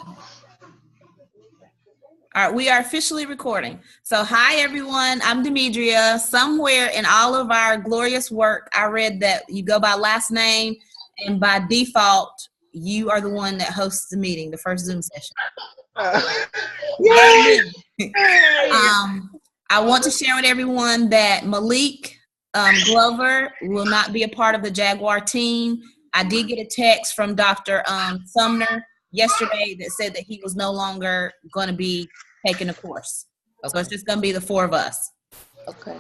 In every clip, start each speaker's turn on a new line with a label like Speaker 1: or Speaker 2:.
Speaker 1: All right, we are officially recording. So hi everyone, I'm Demetria. Somewhere in all of our glorious work, I read that you go by last name, and by default, you are the one that hosts the meeting, the first Zoom session. Amen. I want to share with everyone that Malik Glover will not be a part of the Jaguar team. I did get a text from Dr. Sumner yesterday that said that he was no longer going to be taking a course. Okay. So it's just going to be the four of us.
Speaker 2: Okay.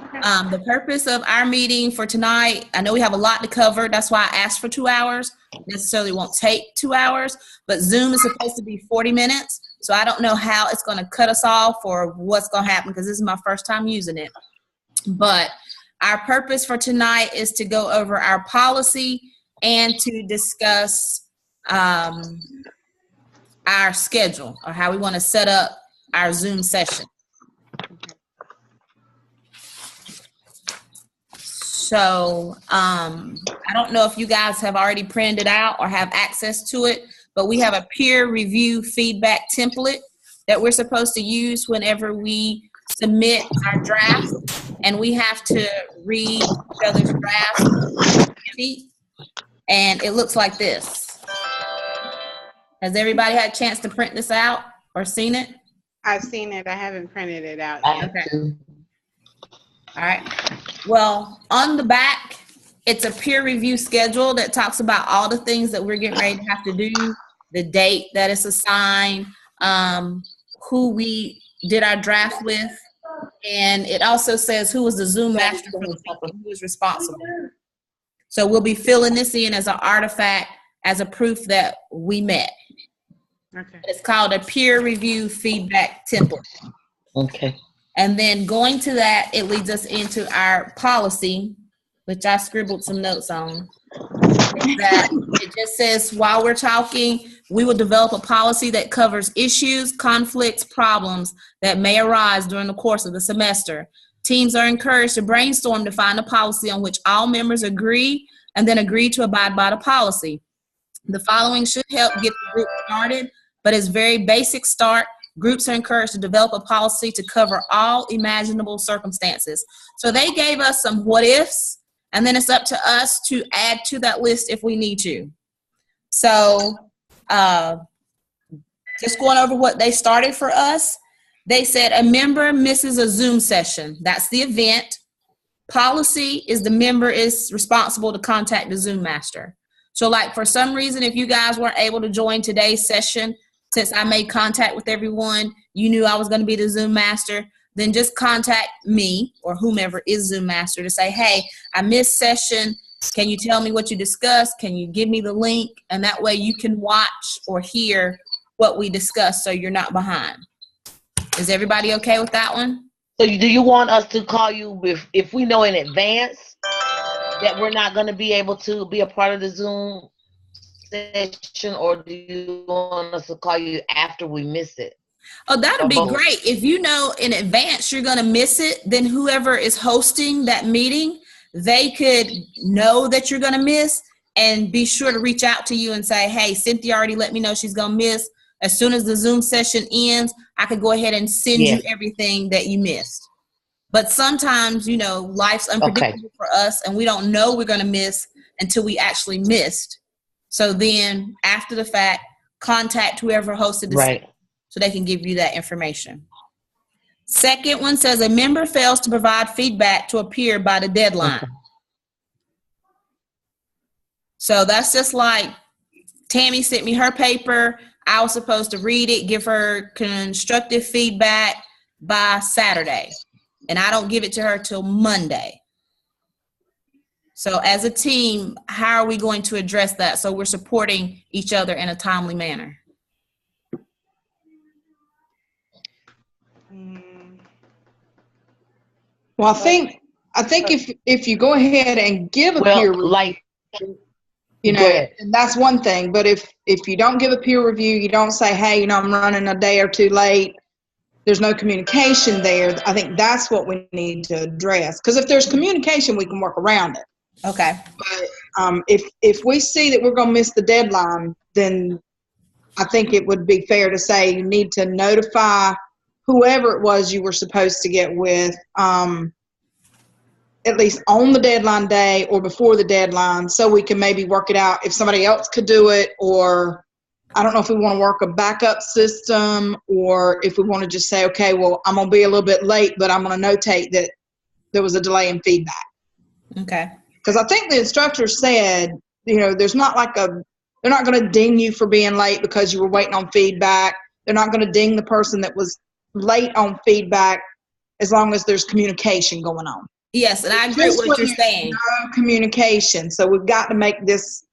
Speaker 1: The purpose of our meeting for tonight, I know we have a lot to cover. That's why I asked for 2 hours. Necessarily won't take 2 hours, but Zoom is supposed to be 40 minutes. So I don't know how it's going to cut us off or what's going to happen because this is my first time using it. But our purpose for tonight is to go over our policy and to discuss our schedule or how we want to set up our Zoom session. So I don't know if you guys have already printed it out or have access to it, but we have a peer review feedback template that we're supposed to use whenever we submit our draft, and we have to read each other's draft sheet, and it looks like this. Has everybody had a chance to print this out or seen it?
Speaker 3: I've seen it. I haven't printed it out yet.
Speaker 1: Okay. All right. Well, on the back, it's a peer review schedule that talks about all the things that we're getting ready to have to do, the date that it's assigned, who we did our draft with, and it also says who was the Zoom master for the meeting, who was responsible. So we'll be filling this in as an artifact, as a proof that we met.
Speaker 3: Okay.
Speaker 1: It's called a peer review feedback template.
Speaker 2: Okay.
Speaker 1: And then going to that, it leads us into our policy, which I scribbled some notes on. That it just says, while we're talking, we will develop a policy that covers issues, conflicts, problems that may arise during the course of the semester. Teams are encouraged to brainstorm to find a policy on which all members agree and then agree to abide by the policy. The following should help get the group started, but it's very basic start. Groups are encouraged to develop a policy to cover all imaginable circumstances. So they gave us some what ifs, and then it's up to us to add to that list if we need to. So just going over what they started for us. They said a member misses a Zoom session. That's the event. Policy is the member is responsible to contact the Zoom master. So like for some reason, if you guys weren't able to join today's session, since I made contact with everyone, you knew I was going to be the Zoom master, then just contact me or whomever is Zoom master to say, hey, I missed session. Can you tell me what you discussed? Can you give me the link? And that way you can watch or hear what we discussed so you're not behind. Is everybody okay with that one?
Speaker 2: So do you want us to call you if we know in advance that we're not going to be able to be a part of the Zoom session, or do you want us to call you after we miss it?
Speaker 1: Oh, that'd be great. If you know in advance you're going to miss it, then whoever is hosting that meeting, they could know that you're going to miss and be sure to reach out to you and say, hey, Cynthia already let me know she's going to miss. As soon as the Zoom session ends, I could go ahead and send you everything that you missed. But sometimes, you know, life's unpredictable for us, and we don't know we're going to miss until we actually missed. So then, after the fact, contact whoever hosted the session so they can give you that information. Second one says a member fails to provide feedback to a peer by the deadline. Okay. So that's just like Tammy sent me her paper. I was supposed to read it, give her constructive feedback by Saturday, and I don't give it to her till Monday. So as a team, how are we going to address that so we're supporting each other in a timely manner?
Speaker 4: Well, I think if you go ahead and give a peer review, you know, and that's one thing. But if you don't give a peer review, you don't say, hey, you know, I'm running a day or two late. There's no communication there. I think that's what we need to address. Because if there's communication, we can work around it.
Speaker 1: Okay.
Speaker 4: But if we see that we're going to miss the deadline, then I think it would be fair to say you need to notify whoever it was you were supposed to get with, at least on the deadline day or before the deadline, so we can maybe work it out if somebody else could do it, or I don't know if we want to work a backup system, or if we want to just say, okay, well, I'm going to be a little bit late, but I'm going to notate that there was a delay in feedback.
Speaker 1: Okay.
Speaker 4: Because I think the instructor said, there's not they're not going to ding you for being late because you were waiting on feedback. They're not going to ding the person that was late on feedback as long as there's communication going on.
Speaker 1: Yes, and I agree with what you're saying.
Speaker 4: No communication. So we've got to make this,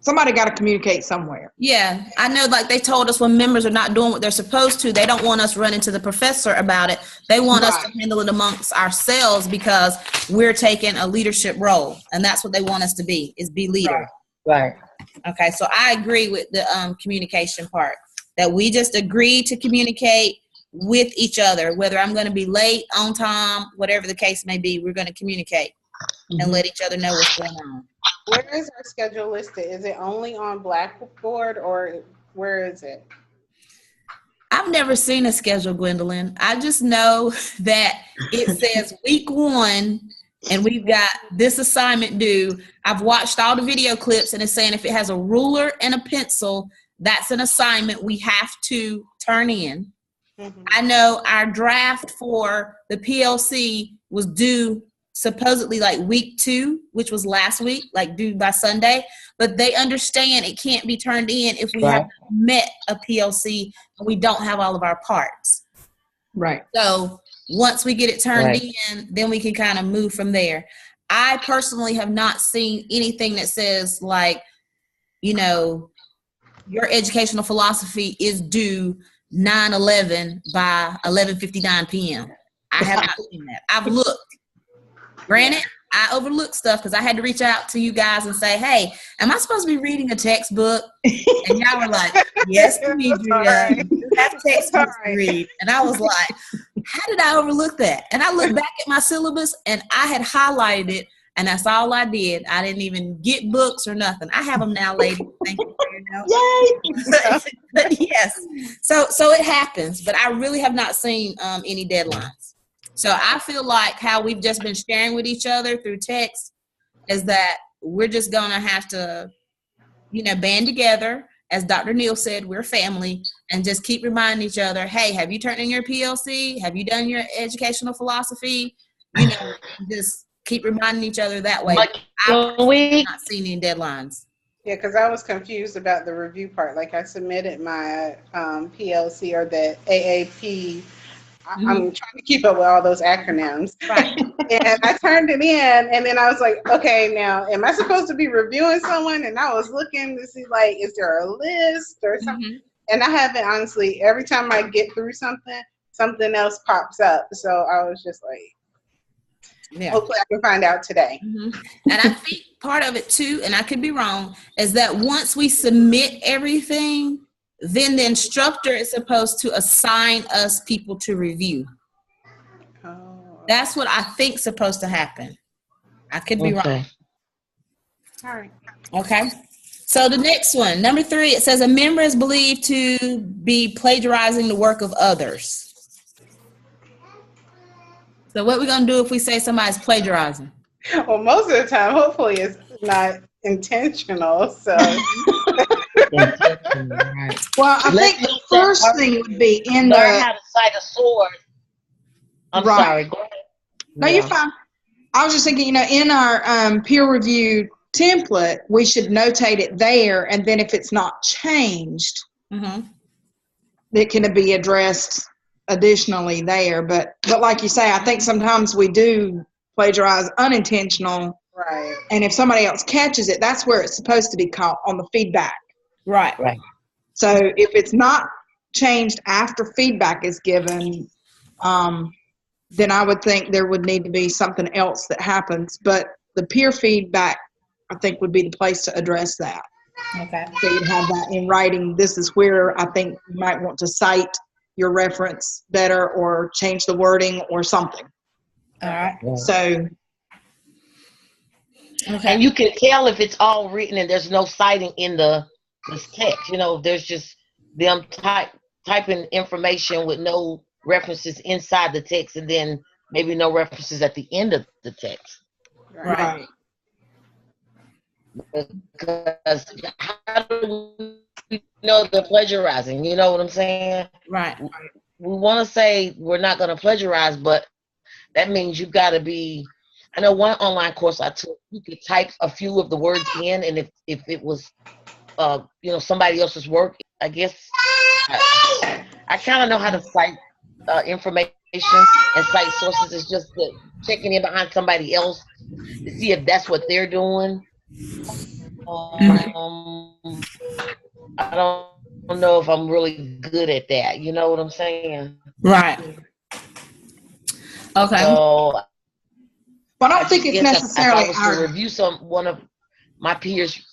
Speaker 4: somebody got to communicate somewhere.
Speaker 1: Yeah, I know, like they told us when members are not doing what they're supposed to, they don't want us running to the professor about it. They want us to handle it amongst ourselves because we're taking a leadership role, and that's what they want us to be, is be leader.
Speaker 2: Right.
Speaker 1: Okay, so I agree with the communication part, that we just agree to communicate with each other, whether I'm going to be late, on time, whatever the case may be, we're going to communicate and let each other know what's going on.
Speaker 3: Where is our schedule listed? Is it only on Blackboard, or where is it?
Speaker 1: I've never seen a schedule, Gwendolyn. I just know that it says week 1 and we've got this assignment due. I've watched all the video clips and it's saying if it has a ruler and a pencil, that's an assignment we have to turn in. Mm-hmm. I know our draft for the PLC was due supposedly like week 2, which was last week, like due by Sunday, but they understand it can't be turned in if we have met a PLC and we don't have all of our parts.
Speaker 4: Right.
Speaker 1: So once we get it turned in, then we can kind of move from there. I personally have not seen anything that says like, your educational philosophy is due 9/11 by 11:59 p.m. I have not seen that. I've looked. Granted, I overlooked stuff because I had to reach out to you guys and say, hey, am I supposed to be reading a textbook? And y'all were like, yes, Demetria, you have textbooks to read. And I was like, how did I overlook that? And I looked back at my syllabus and I had highlighted it, and that's all I did. I didn't even get books or nothing. I have them now, lady. Thank you for your notes. Yay! But yes, so it happens, but I really have not seen any deadlines. So I feel like how we've just been sharing with each other through text is that we're just going to have to, band together. As Dr. Neal said, we're family, and just keep reminding each other, hey, have you turned in your PLC? Have you done your educational philosophy? Just keep reminding each other that way. I've not seen any deadlines.
Speaker 3: Yeah, because I was confused about the review part. Like I submitted my PLC or the AAP. I'm trying to keep up with all those acronyms. Right. And I turned it in, and then I was like, okay, now, am I supposed to be reviewing someone? And I was looking to see, like, is there a list or something? And I haven't, honestly. Every time I get through something else pops up. So I was just like, hopefully I can find out today.
Speaker 1: And I think part of it, too, and I could be wrong, is that once we submit everything, then the instructor is supposed to assign us people to review. Oh. That's what I think is supposed to happen. I could be wrong.
Speaker 3: All right.
Speaker 1: Okay. So the next one, number 3, it says a member is believed to be plagiarizing the work of others. So what are we going to do if we say somebody's plagiarizing?
Speaker 3: Well, most of the time, hopefully it's not intentional. So...
Speaker 4: Well, I think the first thing would be in
Speaker 2: learn how to cite a sword. I'm sorry. Go ahead.
Speaker 4: No, you're fine. I was just thinking, in our peer review template, we should notate it there, and then if it's not changed, it can be addressed additionally there. But like you say, I think sometimes we do plagiarize unintentional.
Speaker 3: Right.
Speaker 4: And if somebody else catches it, that's where it's supposed to be caught, on the feedback.
Speaker 1: Right.
Speaker 4: So if it's not changed after feedback is given, then I would think there would need to be something else that happens. But the peer feedback, I think, would be the place to address that.
Speaker 1: Okay.
Speaker 4: So you'd have that in writing. This is where I think you might want to cite your reference better, or change the wording or something.
Speaker 1: All right.
Speaker 4: So.
Speaker 2: Okay. And you can tell if it's all written and there's no citing in the text. There's just them typing information with no references inside the text, and then maybe no references at the end of the text.
Speaker 1: Right.
Speaker 2: Because how do we know they're plagiarizing? You know what I'm saying?
Speaker 1: Right.
Speaker 2: We want to say we're not going to plagiarize, but that means you've got to be. I know one online course I took, you could type a few of the words in, and if it was, somebody else's work, I guess I kind of know how to cite information and cite sources. It's just that checking in behind somebody else to see if that's what they're doing. I don't know if I'm really good at that. You know what I'm saying?
Speaker 1: Right. Okay.
Speaker 2: So,
Speaker 4: but I don't think it's necessarily
Speaker 2: if I was to review one of my peers'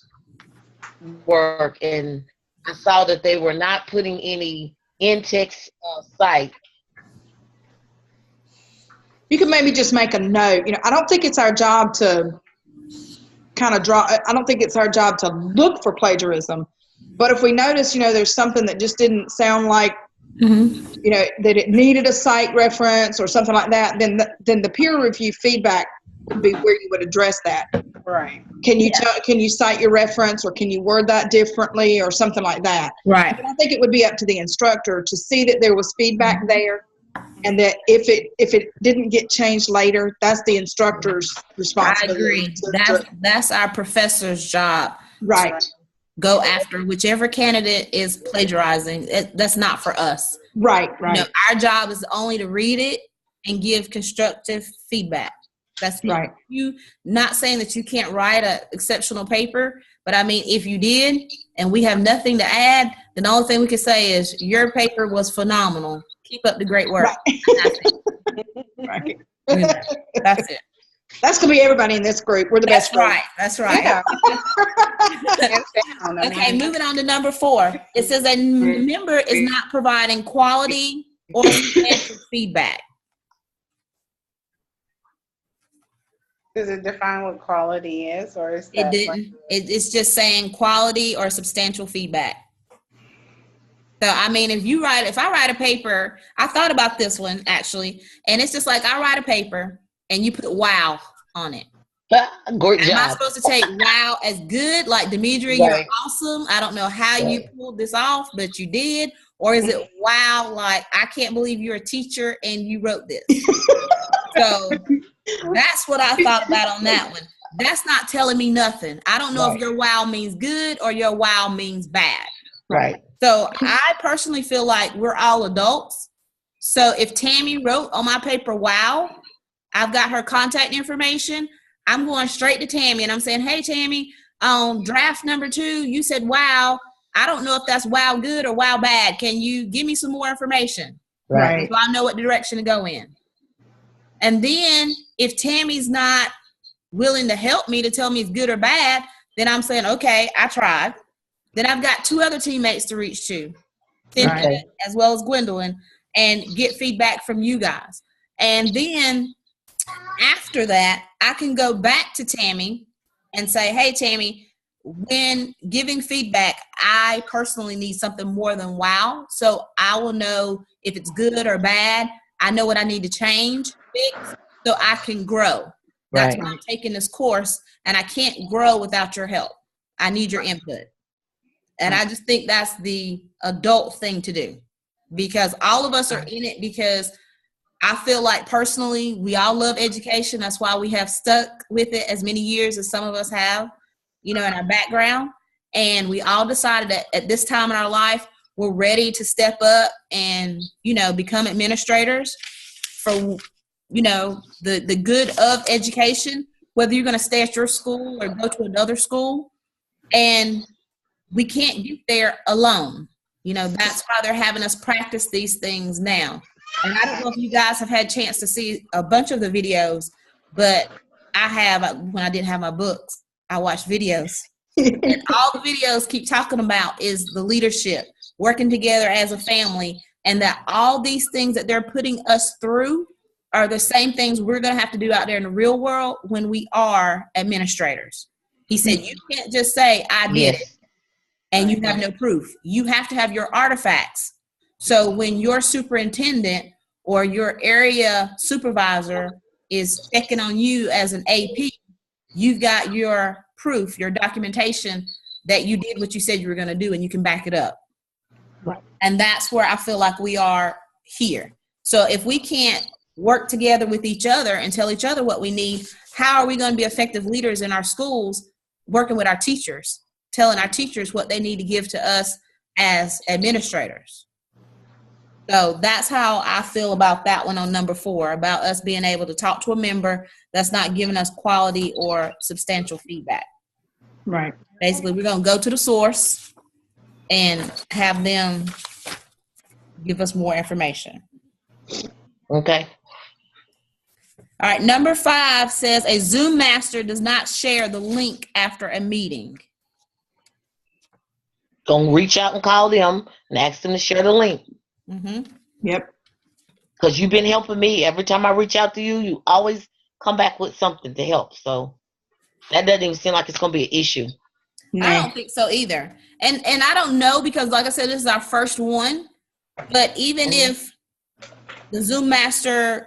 Speaker 2: work, and I saw that they were not putting any in-text cite.
Speaker 4: You could maybe just make a note. I don't think it's our job to kind of I don't think it's our job to look for plagiarism. But if we notice, there's something that just didn't sound like, that it needed a cite reference or something like that, then the peer review feedback would be where you would address that.
Speaker 3: Right.
Speaker 4: Can you cite your reference, or can you word that differently, or something like that?
Speaker 1: Right.
Speaker 4: But I think it would be up to the instructor to see that there was feedback there, and that if it didn't get changed later, that's the instructor's responsibility.
Speaker 1: I agree. That's our professor's job.
Speaker 4: Right.
Speaker 1: Go after whichever candidate is plagiarizing. That's not for us.
Speaker 4: Right.
Speaker 1: Our job is only to read it and give constructive feedback. That's
Speaker 4: right.
Speaker 1: You not saying that you can't write an exceptional paper, but I mean, if you did and we have nothing to add, then the only thing we can say is your paper was phenomenal. Keep up the great work.
Speaker 4: Right.
Speaker 1: That's it.
Speaker 4: That's going to be everybody in this group. We're the best.
Speaker 1: That's right.
Speaker 3: Yeah.
Speaker 1: Okay, moving on to number 4. It says a member is not providing quality or substantial feedback.
Speaker 3: Does it define what quality is, or is
Speaker 1: It
Speaker 3: that
Speaker 1: didn't. It's just saying quality or substantial feedback. So, I mean, if I write a paper, I thought about this one actually, and it's just like I write a paper and you put wow on it.
Speaker 2: Great job.
Speaker 1: Am I supposed to take wow as good? Like, Demetria, you're awesome. I don't know how you pulled this off, but you did. Or is it wow, like, I can't believe you're a teacher and you wrote this? So that's what I thought about on that one. That's not telling me nothing. I don't know if your wow means good or your wow means bad.
Speaker 2: Right.
Speaker 1: So I personally feel like we're all adults. So if Tammy wrote on my paper, wow, I've got her contact information. I'm going straight to Tammy and I'm saying, hey, Tammy, on draft number 2, you said wow. I don't know if that's wow good or wow bad. Can you give me some more information?
Speaker 2: Right.
Speaker 1: So I know what direction to go in. And then if Tammy's not willing to help me to tell me it's good or bad, then I'm saying, okay, I tried. Then I've got 2 other teammates to reach to, Cynthia as well as Gwendolyn, and get feedback from you guys. And then after that, I can go back to Tammy and say, hey, Tammy, when giving feedback, I personally need something more than wow. So I will know if it's good or bad. I know what I need to change, fix, so I can grow. That's why I'm taking this course, and I can't grow without your help. I need your input. And I just think that's the adult thing to do, because all of us are in it because I feel like personally we all love education. That's why we have stuck with it as many years as some of us have, in our background. And we all decided that at this time in our life, we're ready to step up and, become administrators for, the good of education, whether you're going to stay at your school or go to another school. And we can't get there alone. That's why they're having us practice these things now. And I don't know if you guys have had a chance to see a bunch of the videos, but I have. When I didn't have my books, I watched videos. And all the videos keep talking about is the leadership, working together as a family, and that all these things that they're putting us through are the same things we're going to have to do out there in the real world when we are administrators. He said, you can't just say, I did it. and you have no proof. You have to have your artifacts. So when your superintendent or your area supervisor is checking on you as an AP, you've got your proof, your documentation that you did what you said you were going to do, and you can back it up.
Speaker 4: Right.
Speaker 1: And that's where I feel like we are here. So if we can't work together with each other and tell each other what we need, how are we going to be effective leaders in our schools, working with our teachers, telling our teachers what they need to give to us as administrators? So that's how I feel about that one on number 4, about us being able to talk to a member that's not giving us quality or substantial feedback.
Speaker 4: Right.
Speaker 1: Basically, we're going to go to the source and have them give us more information.
Speaker 2: Okay.
Speaker 1: All right, number 5 says a Zoom master does not share the link after a meeting.
Speaker 2: Gonna reach out and call them and ask them to share the link.
Speaker 1: Mm-hmm.
Speaker 4: Yep.
Speaker 2: Because you've been helping me. Every time I reach out to you, you always come back with something to help. So that doesn't even seem like it's gonna be an issue.
Speaker 4: No.
Speaker 1: I don't think so either. And I don't know, because like I said, this is our first one. But even if the Zoom master,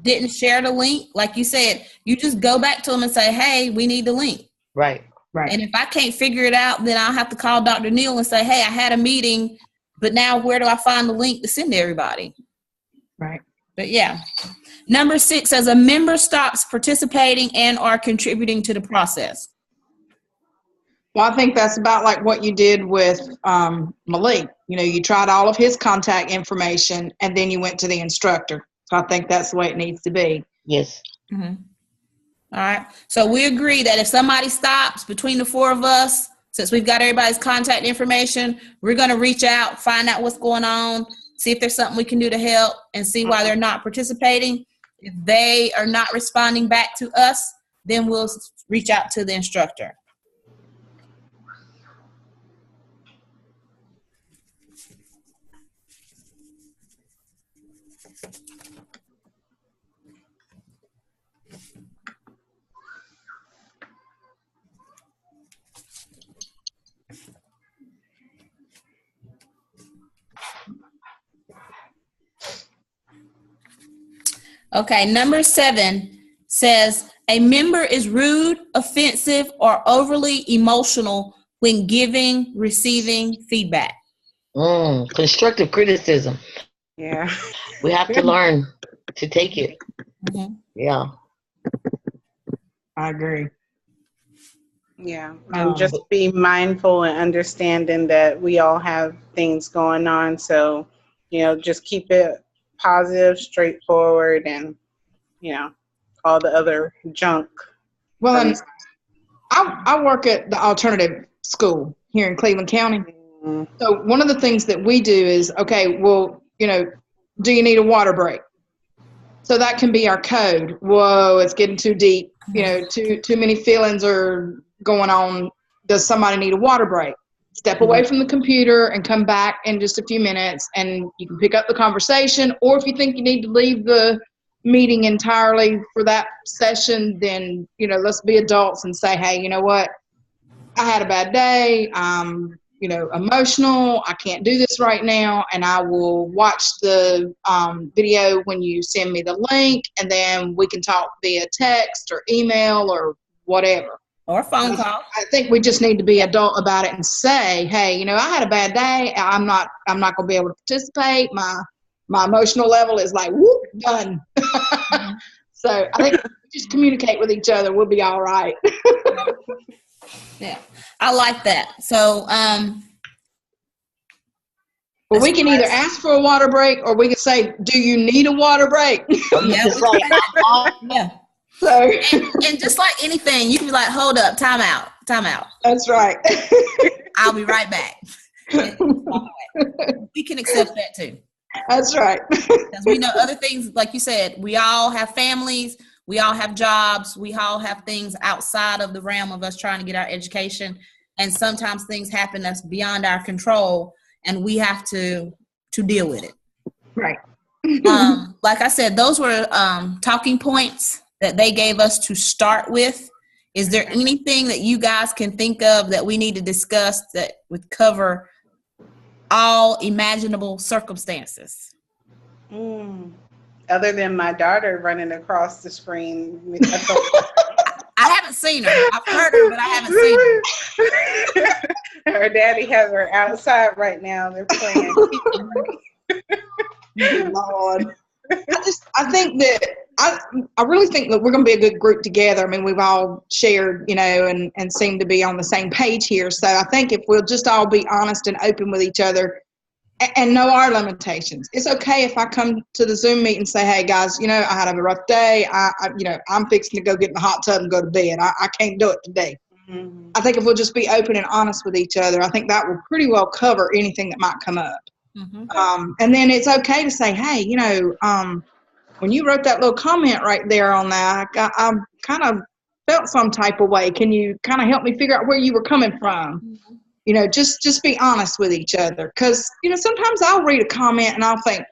Speaker 1: didn't share the link, like you said, you just go back to them and say, hey, we need the link.
Speaker 2: Right.
Speaker 4: Right.
Speaker 1: And if I can't figure it out, then I'll have to call Dr. Neal and say, hey, I had a meeting, but now where do I find the link to send to everybody?
Speaker 4: Right.
Speaker 1: But yeah. Number 6 says a member stops participating and or contributing to the process.
Speaker 4: Well, I think that's about like what you did with Malik. You tried all of his contact information and then you went to the instructor. So I think that's the way it needs to be.
Speaker 2: Yes.
Speaker 1: Mm-hmm. All right. So we agree that if somebody stops between the 4 of us, since we've got everybody's contact information, we're going to reach out, find out what's going on, see if there's something we can do to help, and see why they're not participating. If they are not responding back to us, then we'll reach out to the instructor. Okay, number 7 says a member is rude, offensive, or overly emotional when giving, receiving feedback.
Speaker 2: Constructive criticism.
Speaker 3: Yeah.
Speaker 2: We have to learn to take it.
Speaker 1: Mm-hmm.
Speaker 2: Yeah.
Speaker 4: I agree.
Speaker 3: Yeah. And just be mindful and understanding that we all have things going on. So, just keep it positive, straightforward, and, all the other junk.
Speaker 4: Well, and I work at the alternative school here in Cleveland County.
Speaker 3: Mm-hmm.
Speaker 4: So one of the things that we do is, okay, well, do you need a water break? So that can be our code. Whoa, it's getting too deep. Too many feelings are going on. Does somebody need a water break? Step away from the computer and come back in just a few minutes, and you can pick up the conversation. Or if you think you need to leave the meeting entirely for that session, then, let's be adults and say, hey, you know what? I had a bad day. I'm, emotional. I can't do this right now. And I will watch the video when you send me the link, and then we can talk via text or email or whatever.
Speaker 1: Or phone call.
Speaker 4: I think we just need to be adult about it and say, hey, I had a bad day. I'm not going to be able to participate. My emotional level is like, whoop, done. Mm-hmm. So I think if we just communicate with each other, we'll be all right.
Speaker 1: Yeah, I like that. So,
Speaker 4: well, we can either ask for a water break, or we can say, do you need a water break?
Speaker 1: Yeah. Yeah.
Speaker 4: So,
Speaker 1: and just like anything, you can be like, hold up, time out.
Speaker 4: That's right.
Speaker 1: I'll be right back. We can accept that too.
Speaker 4: That's right.
Speaker 1: Because we know other things, like you said, we all have families, we all have jobs, we all have things outside of the realm of us trying to get our education. And sometimes things happen that's beyond our control, and we have to deal with it.
Speaker 4: Right.
Speaker 1: Like I said, those were talking points that they gave us to start with. Is there anything that you guys can think of that we need to discuss that would cover all imaginable circumstances?
Speaker 3: Other than my daughter running across the screen.
Speaker 1: I haven't seen her. I've heard her, but I haven't seen her.
Speaker 3: Her daddy has her outside right now. They're playing.
Speaker 4: Lord. I think that I really think that we're going to be a good group together. I mean, we've all shared, and seem to be on the same page here. So I think if we'll just all be honest and open with each other and know our limitations. It's okay if I come to the Zoom meeting and say, hey guys, I had a rough day. I'm fixing to go get in the hot tub and go to bed. I can't do it today. Mm-hmm. I think if we'll just be open and honest with each other, I think that will pretty well cover anything that might come up. Mm-hmm. And then it's okay to say, hey, when you wrote that little comment right there on that, I kind of felt some type of way. Can you kind of help me figure out where you were coming from? Mm-hmm. Just be honest with each other. Because, sometimes I'll read a comment and I'll think,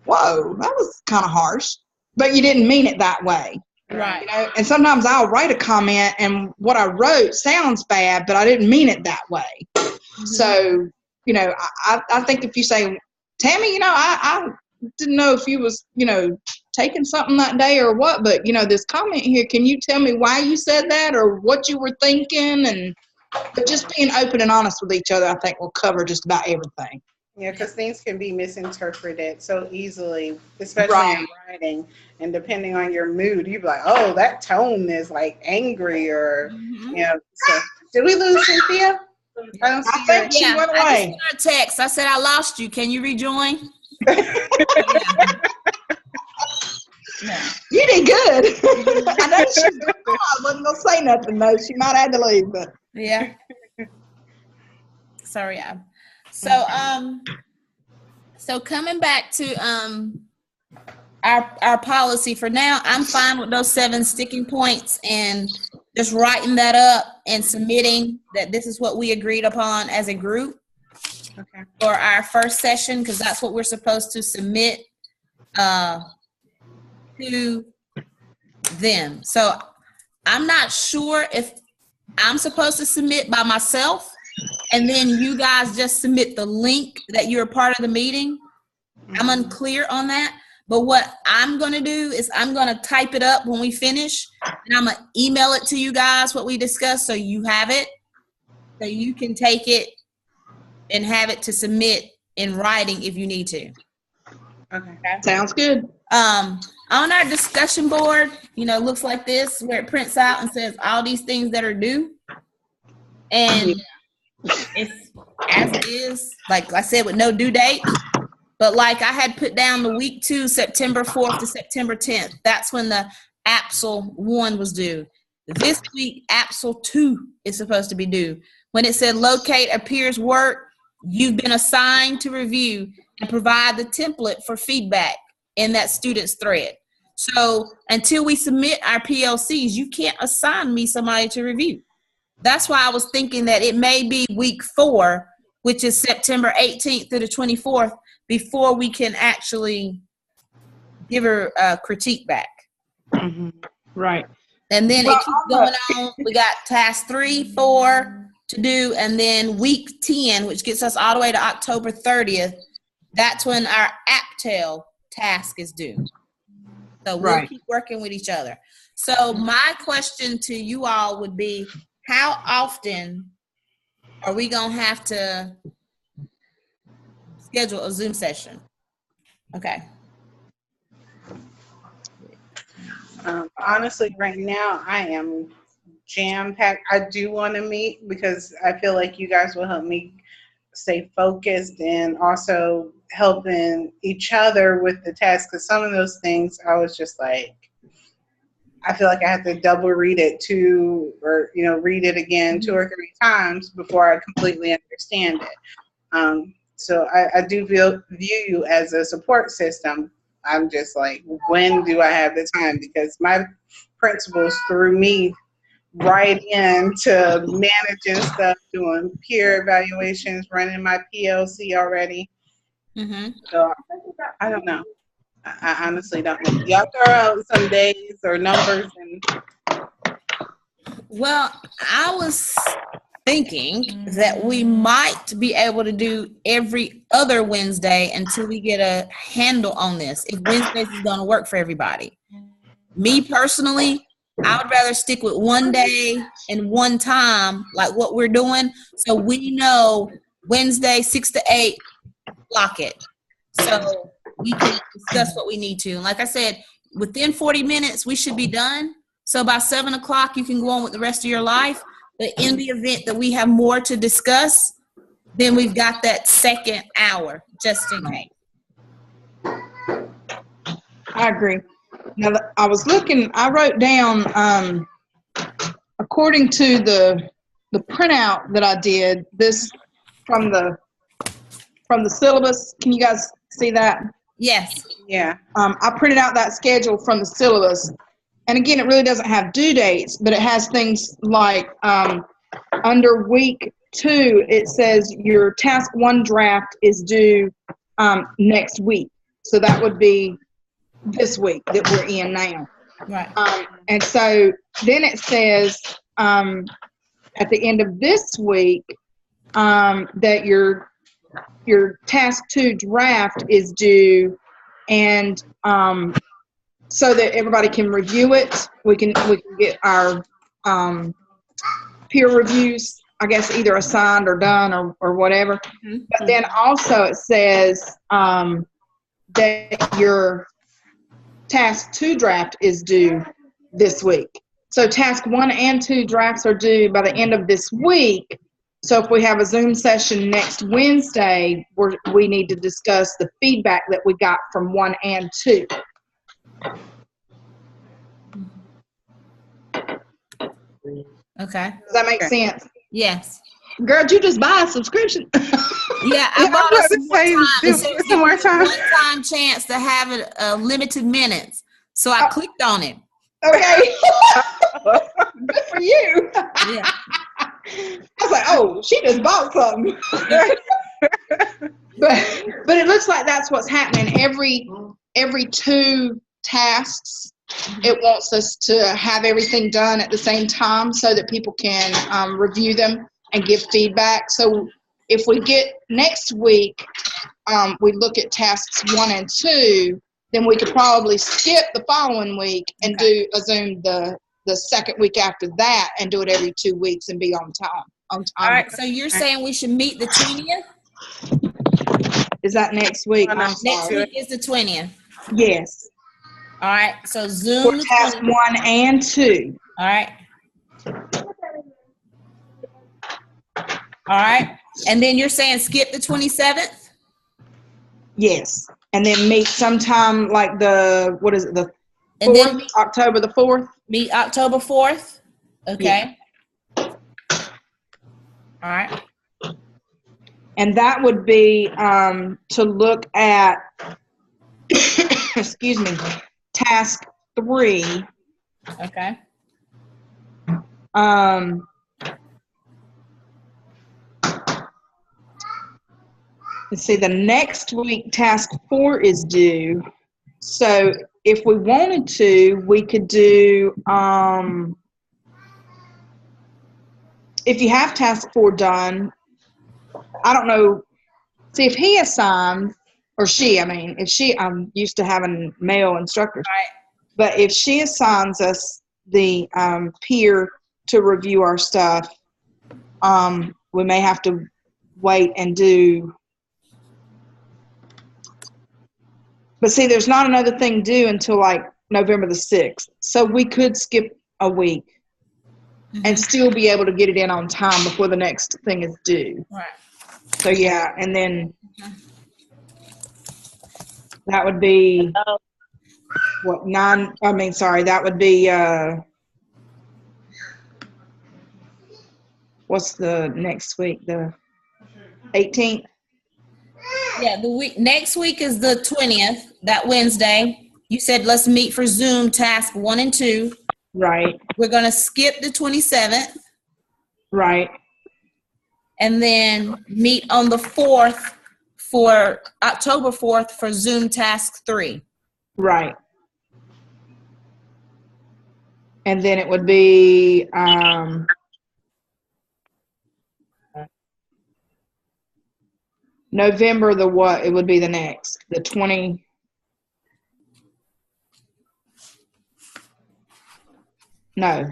Speaker 4: whoa, that was kind of harsh. But you didn't mean it that way.
Speaker 1: Right.
Speaker 4: And sometimes I'll write a comment and what I wrote sounds bad, but I didn't mean it that way. Mm-hmm. So, I think if you say, Tammy, I didn't know if you was, taking something that day or what, but, this comment here, can you tell me why you said that or what you were thinking? But just being open and honest with each other, I think, will cover just about everything.
Speaker 3: Yeah, because things can be misinterpreted so easily, especially in writing. And depending on your mood, you'd be like, oh, that tone is like angry or, So, did we lose Cynthia?
Speaker 4: I think she went away.
Speaker 1: I just sent her a text. I said, I lost you. Can you rejoin?
Speaker 4: You did good. I know I wasn't going to say nothing, though. She might have had to leave, but.
Speaker 1: Yeah. Sorry, yeah. So coming back to our policy for now, I'm fine with those 7 sticking points and just writing that up and submitting that this is what we agreed upon as a group for our first session, because that's what we're supposed to submit to them. So I'm not sure if I'm supposed to submit by myself and then you guys just submit the link that you're a part of the meeting. I'm unclear on that. But what I'm going to do is I'm going to type it up when we finish and I'm going to email it to you guys, what we discussed, so you have it, so you can take it and have it to submit in writing if you need to.
Speaker 4: Okay. Sounds good.
Speaker 1: On our discussion board, looks like this, where it prints out and says all these things that are due. And it's as it is, like I said, with no due date. But like I had put down the week 2, September 4th to September 10th. That's when the APSL 1 was due. This week, APSL 2 is supposed to be due. When it said locate a peer's work, you've been assigned to review and provide the template for feedback in that student's thread. So until we submit our PLCs, you can't assign me somebody to review. That's why I was thinking that it may be week 4, which is September 18th through the 24th, before we can actually give her a critique back.
Speaker 4: Mm-hmm. Right.
Speaker 1: And then it keeps going on. We got task 3, 4 to do, and then week 10, which gets us all the way to October 30th. That's when our APTEL task is due. So we'll keep working with each other. So my question to you all would be, how often are we going to have to schedule a Zoom session? Okay.
Speaker 3: Honestly, right now, I am jam-packed. I do want to meet because I feel like you guys will help me stay focused and also helping each other with the task, because some of those things I was just like, I feel like I have to double read it read it again 2 or 3 times before I completely understand it. So I do view you as a support system. I'm just like, when do I have the time? Because my principals threw me right into managing stuff, doing peer evaluations, running my PLC already. Mm-hmm. So I don't know. I honestly don't know. Y'all throw out some days or numbers and
Speaker 1: Well, I was thinking that we might be able to do every other Wednesday until we get a handle on this, if Wednesdays is going to work for everybody. Me personally, I would rather stick with one day and one time, like what we're doing, so we know Wednesday 6 to 8, block it. So we can discuss what we need to. And like I said, within 40 minutes, we should be done. So by 7 o'clock, you can go on with the rest of your life. But in the event that we have more to discuss, then we've got that second hour just in case.
Speaker 4: I agree. Now, I was looking, I wrote down, according to the printout that I did, this from the syllabus. Can you guys see that?
Speaker 1: Yes.
Speaker 3: Yeah.
Speaker 4: I printed out that schedule from the syllabus. And again, it really doesn't have due dates, but it has things like under week 2, it says your task 1 draft is due next week. So that would be this week that we're in now.
Speaker 1: Right.
Speaker 4: And so then it says at the end of this week that your task 2 draft is due, and so that everybody can review it, we can get our peer reviews, I guess, either assigned or done or whatever. Mm-hmm. But then also it says that your task 2 draft is due this week. So task 1 and 2 drafts are due by the end of this week. So if we have a Zoom session next Wednesday, we need to discuss the feedback that we got from 1 and 2.
Speaker 1: Okay.
Speaker 4: Does that make sense?
Speaker 1: Yes.
Speaker 4: Girl, you just buy a subscription.
Speaker 1: Yeah, I bought us some more time. One-time chance to have it limited minutes. So I clicked on it.
Speaker 4: Okay. Good for you.
Speaker 1: Yeah.
Speaker 4: I was like, oh, she just bought something. but it looks like that's what's happening. Every 2 tasks, it wants us to have everything done at the same time so that people can review them and give feedback. So if we get next week, we look at tasks 1 and 2, then we could probably skip the following week and do a Zoom the second week after that and do it every 2 weeks and be on time. All
Speaker 1: right, so you're saying we should meet the 20th?
Speaker 4: Is that next week?
Speaker 1: Next week is the 20th.
Speaker 4: Yes.
Speaker 1: All right, so Zoom.
Speaker 4: For task 1 and 2.
Speaker 1: All right. All right, and then you're saying skip the 27th?
Speaker 4: Yes, and then meet sometime like the 4th,
Speaker 1: and then
Speaker 4: October the 4th?
Speaker 1: Meet October 4th? Okay. Yeah. All right.
Speaker 4: And that would be to look at, excuse me, task 3.
Speaker 1: Okay.
Speaker 4: Let's see, the next week, task 4 is due. So if we wanted to, we could do, if you have task 4 done, I don't know, see if he assigns, or she, if she, I'm used to having male instructors,
Speaker 1: right.
Speaker 4: But if she assigns us the peer to review our stuff, we may have to wait and do. But see, there's not another thing due until like November the 6th. So we could skip a week and still be able to get it in on time before the next thing is due.
Speaker 1: Right.
Speaker 4: So yeah, and then that would be that would be what's the next week? The 18th?
Speaker 1: Yeah, next week is the 20th, that Wednesday. You said let's meet for Zoom task 1 and 2.
Speaker 4: Right.
Speaker 1: We're going to skip the 27th.
Speaker 4: Right.
Speaker 1: And then meet on the 4th for October 4th for Zoom task 3.
Speaker 4: Right. And then it would be November the what? It would be the next, the 20. No,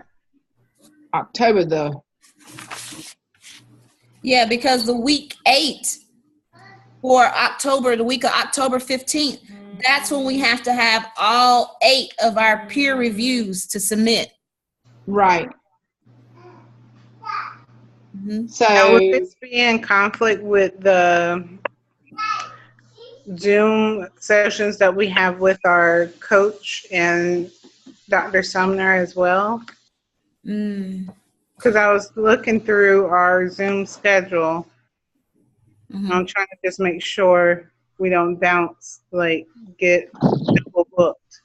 Speaker 4: October the.
Speaker 1: Yeah, because the week 8 for October, the week of October 15th, that's when we have to have all 8 of our peer reviews to submit.
Speaker 4: Right.
Speaker 1: Mm-hmm.
Speaker 4: So
Speaker 3: now, would this be in conflict with the Zoom sessions that we have with our coach and Dr. Sumner as well? Because I was looking through our Zoom schedule.
Speaker 1: Mm-hmm.
Speaker 3: I'm trying to just make sure we don't bounce, like get double booked.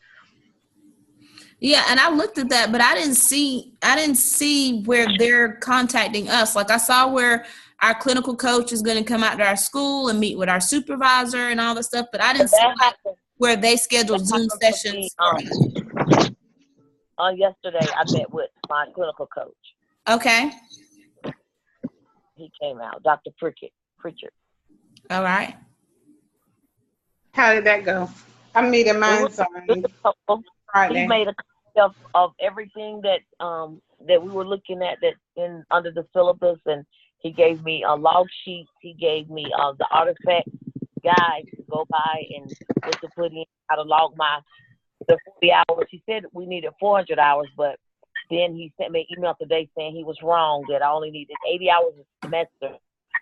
Speaker 1: Yeah, and I looked at that, but I didn't see where they're contacting us. Like I saw where our clinical coach is going to come out to our school and meet with our supervisor and all the stuff, but I didn't see where they scheduled Zoom sessions.
Speaker 2: Yesterday, I met with my clinical coach.
Speaker 1: Okay.
Speaker 2: He came out, Dr. Pritchard.
Speaker 1: All right.
Speaker 3: How did that go? I'm meeting mine on Friday.
Speaker 2: He made a copy of everything that that we were looking at that in under the syllabus, and he gave me a log sheet. He gave me the artifact guide to go by and what to put in, how to log the 40 hours. He said we needed 400 hours, but then he sent me an email today saying he was wrong, that I only needed 80 hours a semester,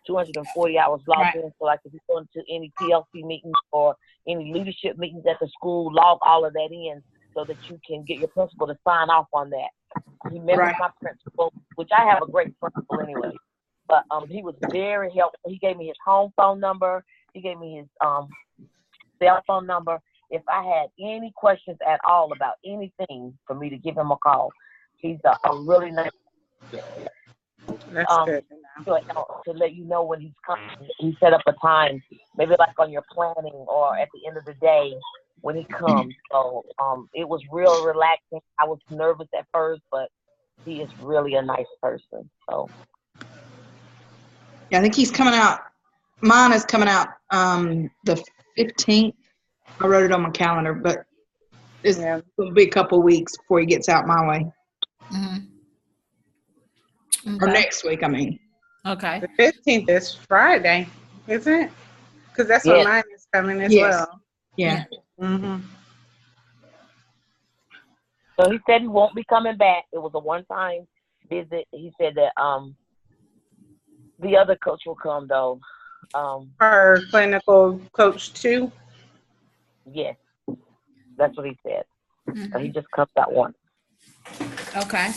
Speaker 2: 240 hours logged in. So like if you're going to any PLC meetings or any leadership meetings at the school, log all of that in so that you can get your principal to sign off on that. He met with my principal, which I have a great principal anyway. But he was very helpful. He gave me his home phone number. He gave me his cell phone number. If I had any questions at all about anything, for me to give him a call. He's a really nice.
Speaker 3: That's good.
Speaker 2: To let you know when he's coming. He set up a time, maybe like on your planning or at the end of the day when he comes. So it was real relaxing. I was nervous at first, but he is really a nice person. So
Speaker 4: yeah, I think he's coming out. Mine is coming out the 15th. I wrote it on my calendar, but it'll be a couple of weeks before he gets out my way.
Speaker 1: Mm-hmm. Okay.
Speaker 4: Or next week, I mean.
Speaker 1: Okay.
Speaker 3: The 15th is Friday, isn't it? Because that's when mine is coming as well.
Speaker 4: Yeah.
Speaker 3: Mm-hmm.
Speaker 2: So he said he won't be coming back. It was a one-time visit. He said that the other coach will come though.
Speaker 3: Our clinical coach too.
Speaker 2: Yes, that's what he said.
Speaker 1: Mm-hmm.
Speaker 2: So he just comes out once.
Speaker 1: Okay.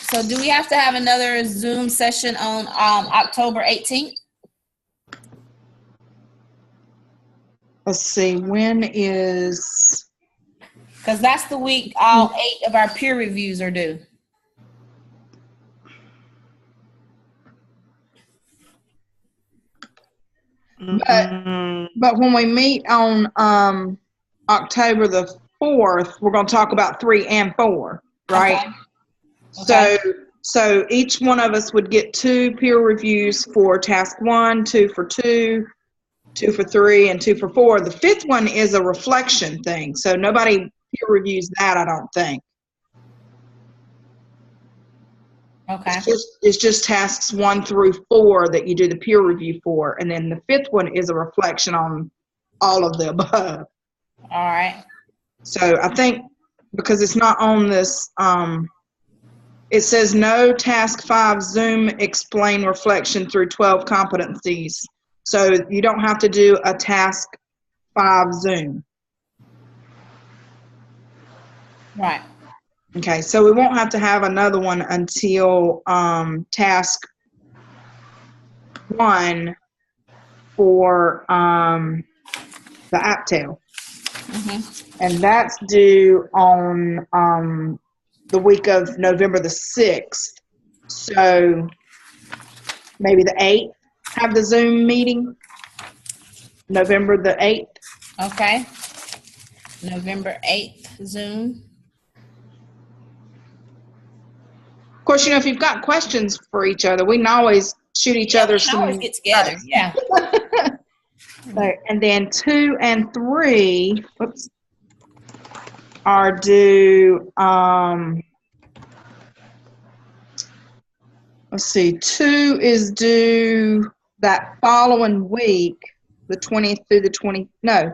Speaker 1: So do we have to have another Zoom session on October 18th?
Speaker 4: Let's see, when is...
Speaker 1: Because that's the week all 8 of our peer reviews are due.
Speaker 4: But when we meet on October the 4th, we're going to talk about 3 and 4, right? Okay. So each one of us would get 2 peer reviews for task 1, 2 for 2, 2 for 3, and 2 for 4. The 5th one is a reflection thing, so nobody peer reviews that, I don't think.
Speaker 1: Okay.
Speaker 4: It's just tasks 1 through 4 that you do the peer review for, and then the 5th one is a reflection on all of the above.
Speaker 1: All right.
Speaker 4: So I think because it's not on this, it says no task 5 Zoom explain reflection through 12 competencies. So you don't have to do a task 5 Zoom.
Speaker 1: Right.
Speaker 4: Okay, so we won't have to have another one until task 1 for the APTEL. Mm-hmm. And that's due on the week of November the 6th. So maybe the 8th, have the Zoom meeting. November the 8th.
Speaker 1: Okay. November 8th. Zoom.
Speaker 4: Of course, if you've got questions for each other, we can always shoot each other
Speaker 1: We can
Speaker 4: some.
Speaker 1: always get together.
Speaker 4: notes.
Speaker 1: Yeah.
Speaker 4: So, and then 2 and 3, are due. Let's see. 2 is due that following week, the 20th through the 20. No,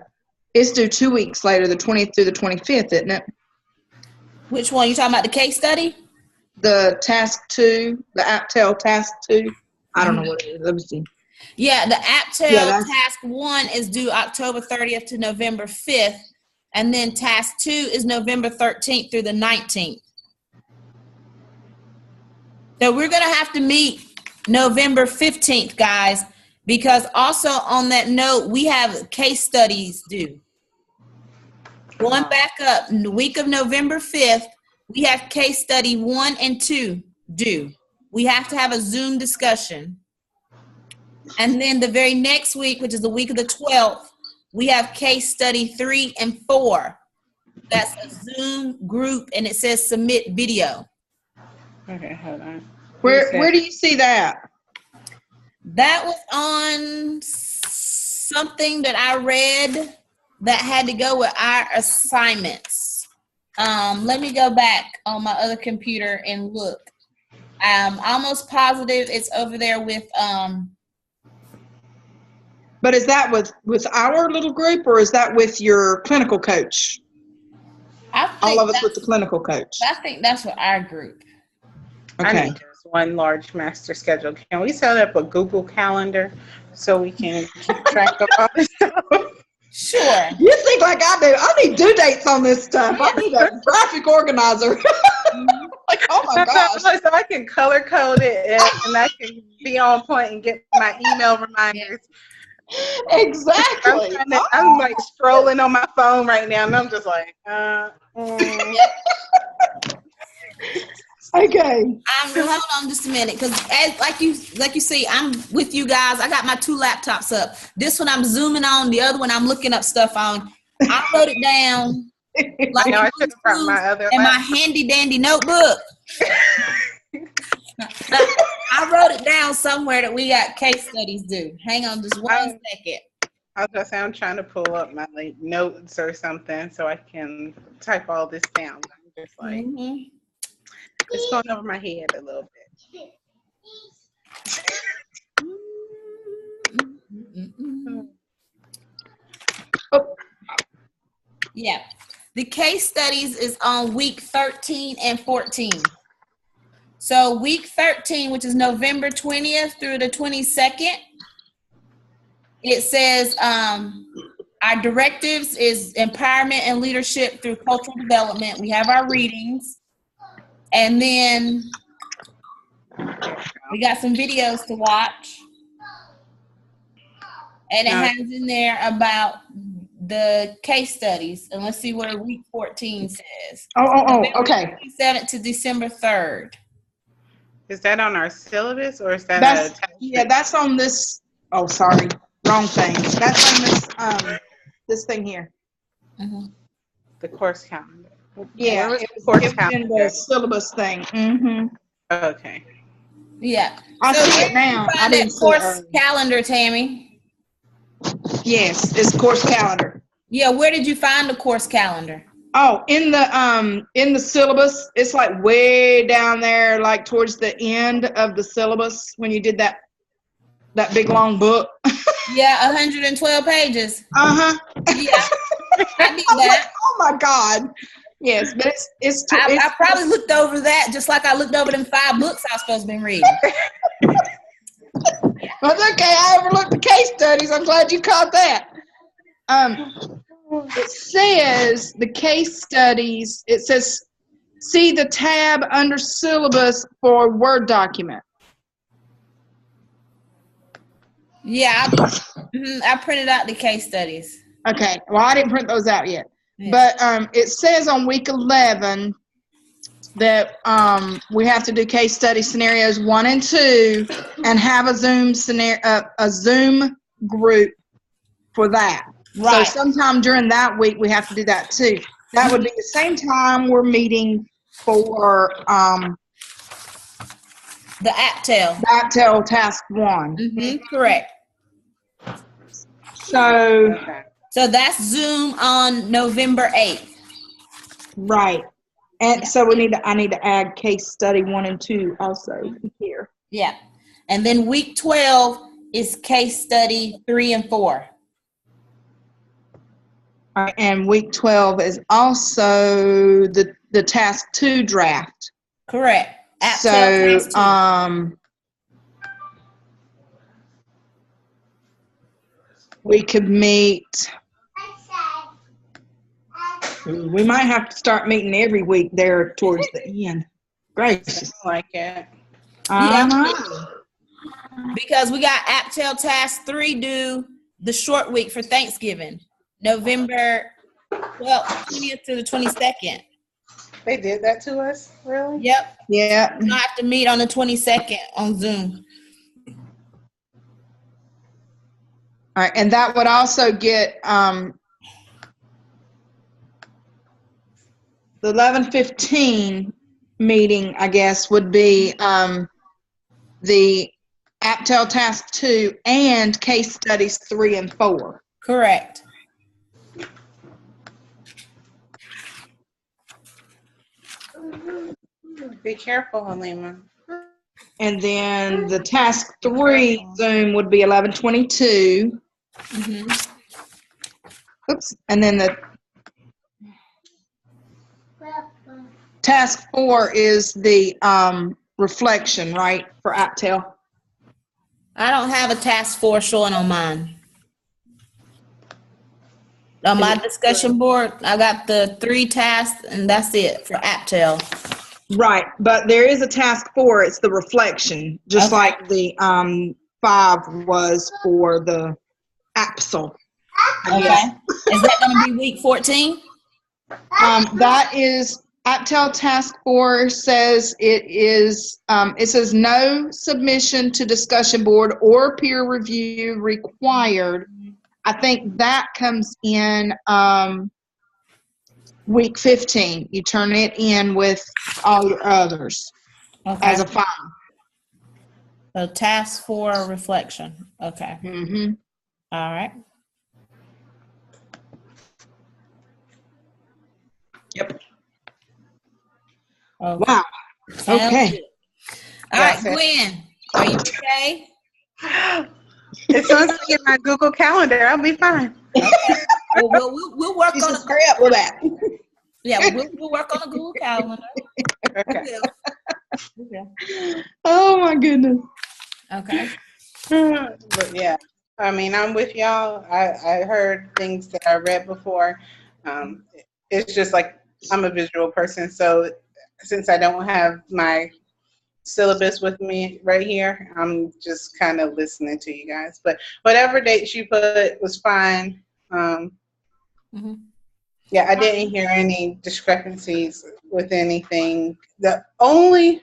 Speaker 4: it's due 2 weeks later, the 20th through the 25th, isn't it?
Speaker 1: Which one? You talking about the case study?
Speaker 4: The task 2, the AppTel task 2. I don't know what it is. Let me see.
Speaker 1: Yeah, the AppTel task 1 is due October 30th to November 5th, and then task 2 is November 13th through the 19th. So we're going to have to meet November 15th, guys, because also on that note, we have case studies due. Going back up, in the week of November 5th, we have case study 1 and 2 due. We have to have a Zoom discussion. And then the very next week, which is the week of the 12th, we have case study 3 and 4. That's a Zoom group, and it says submit video.
Speaker 3: Okay, hold on.
Speaker 4: Where do you see that?
Speaker 1: That was on something that I read that had to go with our assignments. Let me go back on my other computer and look. I'm almost positive it's over there with
Speaker 4: But is that with our little group, or is that with your clinical coach? All of us with the clinical coach.
Speaker 1: I think that's with our group.
Speaker 4: Okay.
Speaker 3: I need just one large master schedule. Can we set up a Google Calendar so we can keep track of all this stuff?
Speaker 1: Sure.
Speaker 4: You think like I do. I need due dates on this stuff. I need a graphic organizer. Like, oh my gosh.
Speaker 3: So I can color code it and I can be on point and get my email reminders.
Speaker 4: Exactly.
Speaker 3: I'm like scrolling on my phone right now, and I'm just like,
Speaker 4: Okay.
Speaker 1: Hold on just a minute, because like you see, I'm with you guys. I got my 2 laptops up. This one I'm zooming on. The other one I'm looking up stuff on. I wrote it down. Like
Speaker 3: I should have brought my other
Speaker 1: in my handy dandy notebook. I wrote it down somewhere that we got case studies due. Hang on just one second.
Speaker 3: I was gonna say I'm trying to pull up my notes or something so I can type all this down. I'm just like it's going over my head a little bit.
Speaker 1: Yeah. The case studies is on week 13 and 14. So week 13, which is November 20th through the 22nd, it says our directives is empowerment and leadership through cultural development. We have our readings. And then we got some videos to watch. And it has in there about the case studies. And let's see what week 14 says.
Speaker 4: Okay.
Speaker 1: 27th to December 3rd.
Speaker 3: Is that on our syllabus or is that
Speaker 4: that's on this. Oh, sorry. Wrong thing. That's on this this thing here.
Speaker 1: Mm-hmm.
Speaker 3: The course calendar.
Speaker 4: Yeah,
Speaker 3: it
Speaker 4: was in the syllabus thing. Mm-hmm.
Speaker 3: Okay.
Speaker 1: Yeah.
Speaker 4: I see it now. I didn't see
Speaker 1: course calendar, Tammy.
Speaker 4: Yes, it's course calendar.
Speaker 1: Yeah, where did you find the course calendar?
Speaker 4: Oh, in the syllabus. It's like way down there, like towards the end of the syllabus when you did that big long book.
Speaker 1: Yeah, 112 pages.
Speaker 4: Uh-huh.
Speaker 1: Yeah. I need that.
Speaker 4: Oh my God. Yes, but it's
Speaker 1: I probably looked over that just like I looked over them 5 books I was supposed to be reading.
Speaker 4: Well, it's okay. I overlooked the case studies. I'm glad you caught that. It says the case studies. It says see the tab under syllabus for Word document.
Speaker 1: Yeah, I printed out the case studies.
Speaker 4: Okay. Well, I didn't print those out yet. Yeah. But it says on week 11 that we have to do case study scenarios 1 and 2 and have a Zoom group for that. Right. So sometime during that week we have to do that too. That would be the same time we're meeting for
Speaker 1: The APTEL.
Speaker 4: APTEL Task 1.
Speaker 1: Correct.
Speaker 4: So,
Speaker 3: Okay.
Speaker 1: So that's Zoom on November 8th.
Speaker 4: right. And so I need to add case study 1 and 2 also here.
Speaker 1: Yeah. And then week 12 is case study 3 and 4.
Speaker 4: All right, and week 12 is also the task 2 draft.
Speaker 1: Correct.
Speaker 4: So,
Speaker 1: task 2.
Speaker 4: We could meet. We might have to start meeting every week there towards the end. Gracious.
Speaker 3: I like it.
Speaker 1: Because we got APTEL Task 3 due the short week for Thanksgiving, November 20th to the 22nd.
Speaker 3: They did that to us, really?
Speaker 1: Yep.
Speaker 4: Yeah.
Speaker 1: I have to meet on the 22nd on Zoom.
Speaker 4: All right, and that would also get the 11:15 meeting, I guess, would be the APTEL Task 2 and case studies 3 and 4.
Speaker 1: Correct.
Speaker 3: Be careful, Halima.
Speaker 4: And then the task 3 Zoom would be 11:22. Oops. And then the task 4 is the reflection, right, for APTEL?
Speaker 1: I don't have a task 4 showing on mine. On my discussion board, I got the 3 tasks, and that's it for APTEL.
Speaker 4: Right, but there is a task 4. It's the reflection, just
Speaker 1: Okay.
Speaker 4: like the 5 was for the APSL.
Speaker 1: Okay. Is that going to be week 14?
Speaker 4: That is APTEL Task 4 says it says no submission to discussion board or peer review required. I think that comes in week 15. You turn it in with all your others as a file.
Speaker 1: So task 4 reflection. Okay.
Speaker 4: Mm-hmm.
Speaker 1: All right.
Speaker 4: Yep.
Speaker 1: Okay.
Speaker 4: Wow.
Speaker 1: Sounds
Speaker 4: Okay.
Speaker 1: good. All right, Gwen, are you okay?
Speaker 3: As soon as I get my Google Calendar, I'll be fine.
Speaker 1: Okay. We'll work on
Speaker 4: Jesus, hurry up with that.
Speaker 1: Yeah, we'll work on a Google Calendar.
Speaker 3: Okay.
Speaker 1: We will.
Speaker 4: Oh my goodness.
Speaker 1: Okay.
Speaker 3: But yeah, I mean, I'm with y'all. I heard things that I read before. It's just like I'm a visual person, so since I don't have my syllabus with me right here, I'm just kind of listening to you guys. But whatever dates you put was fine. Yeah, I didn't hear any discrepancies with anything. The only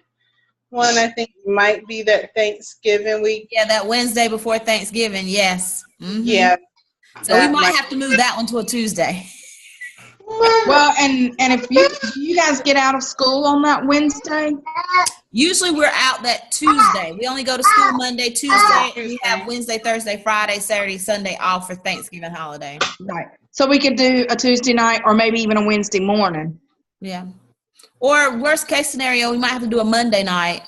Speaker 3: one I think might be that Thanksgiving week.
Speaker 1: Yeah, that Wednesday before Thanksgiving, yes.
Speaker 3: Yeah.
Speaker 1: So we might have to move that one to a Tuesday.
Speaker 4: Well, and if you guys get out of school on that Wednesday?
Speaker 1: Usually we're out that Tuesday. We only go to school Monday, Tuesday, and we have Wednesday, Thursday, Friday, Saturday, Sunday off for Thanksgiving holiday.
Speaker 4: Right. So we could do a Tuesday night or maybe even a Wednesday morning.
Speaker 1: Yeah. Or worst case scenario, we might have to do a Monday night